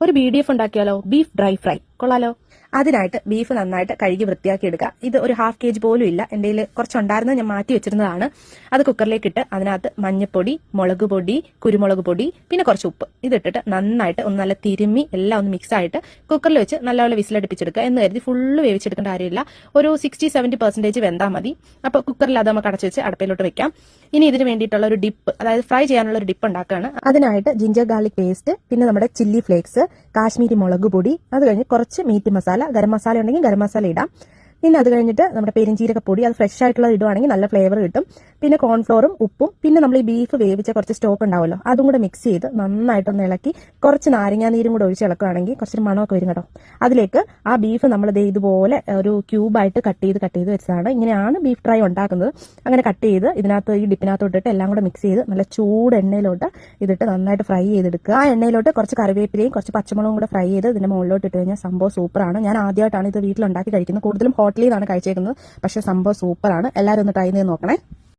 ഒരു BDF ഉണ്ടാക്കിയാലോ? Beef dry fry കൊള്ളാലോ. അതിനായിട്ട് ബീഫ് നന്നായിട്ട് കഴുകി വൃത്തിയാക്കി എടുക്കുക. ഇത് ഒരു 1/2 kg പോലും ഇല്ല, എൻ്റെ കയ്യിൽ കുറച്ചുണ്ടായിരുന്നത് ഞാൻ മാറ്റി വെച്ചിരുന്നതാണ്. അത് കുക്കറിലേക്ക് ഇട്ട് അതിനകത്ത് മഞ്ഞപ്പൊടി, മുളക് പൊടി, കുരുമുളക് പൊടി, പിന്നെ കുറച്ച് ഉപ്പ് ഇതിട്ടിട്ട് നന്നായിട്ട് ഒന്ന് നല്ല തിരുമ്മി എല്ലാം ഒന്ന് മിക്സ് ആയിട്ട് കുക്കറിൽ വെച്ച് നല്ലപോലെ വിസിലടിപ്പിച്ചെടുക്കുക. എന്ന് കരുതി ഫുള്ള് വേവിച്ചെടുക്കേണ്ട കാര്യമില്ല, ഒരു 60-70% വെന്താൽ മതി. അപ്പോൾ കുക്കറിൽ അത് നമുക്ക് അടച്ചു വെച്ച് അടുപ്പിലോട്ട് വെക്കാം. ഇനി ഇതിന് വേണ്ടിയിട്ടുള്ള ഒരു ഡിപ്പ്, അതായത് ഫ്രൈ ചെയ്യാനുള്ള ഒരു ഡിപ്പ് ഉണ്ടാക്കുകയാണ്. അതിനായിട്ട് ജിഞ്ചർ ഗാർലിക് പേസ്റ്റ്, പിന്നെ നമ്മുടെ ചില്ലി ഫ്ലേക്സ്, കാശ്മീരി മുളക് പൊടി, അത് കഴിഞ്ഞ് കുറച്ച് മീറ്റ് മസാല, ഗരം മസാല ഉണ്ടെങ്കിൽ ഗരം മസാല ഇടാം. പിന്നെ അത് കഴിഞ്ഞിട്ട് നമ്മുടെ പെരിഞ്ചീരകപ്പൊടി, അത് ഫ്രഷ് ആയിട്ടുള്ള ഇടുവാണെങ്കിൽ നല്ല ഫ്ലേവർ കിട്ടും. പിന്നെ കോൺഫ്ലോറും ഉപ്പും, പിന്നെ നമ്മൾ ഈ ബീഫ് വേവിച്ച കുറച്ച് സ്റ്റോക്ക് ഉണ്ടാവുമല്ലോ, അതും കൂടെ മിക്സ് ചെയ്ത് നന്നായിട്ടൊന്ന് ഇളക്കി കുറച്ച് നാരങ്ങാനീരും കൂടെ ഒഴിച്ച് ഇളക്കുകയാണെങ്കിൽ കുറച്ചൊരു മണമൊക്കെ വരും കേട്ടോ. അതിലേക്ക് ആ ബീഫ് നമ്മൾ ഇതുപോലെ ഒരു ക്യൂബായിട്ട് കട്ട് ചെയ്ത് വെച്ചതാണ്. ഇങ്ങനെയാണ് ബീഫ് ഫ്രൈ ഉണ്ടാക്കുന്നത്. അങ്ങനെ കട്ട് ചെയ്ത് ഇതിനകത്ത് ഈ ഡിപ്പിനകത്തോട്ടിട്ട് എല്ലാം കൂടെ മിക്സ് ചെയ്ത് നല്ല ചൂട് എണ്ണയിലോട്ട് ഇതിട്ട് നന്നായിട്ട് ഫ്രൈ ചെയ്തെടുക്കുക. ആ എണ്ണയിലോട്ട് കുറച്ച് കറിവേപ്പിലയും കുറച്ച് പച്ചമുളകും കൂടെ ഫ്രൈ ചെയ്ത് ഇതിന്റെ മുകളിലോട്ട് ഇട്ട് കഴിഞ്ഞാൽ സംഭവം സൂപ്പറാണ്. ഞാൻ ആദ്യമായിട്ടാണ് ഇത് വീട്ടിലുണ്ടാക്കി കഴിക്കുന്നത്. കൂടുതലും ഹോട്ടലിൽ നിന്നാണ് കഴിച്ചേക്കുന്നത്. പക്ഷെ സംഭവം സൂപ്പറാണ്. എല്ലാവരും ഒന്ന് ട്രൈ ചെയ്ത് നോക്കണേ.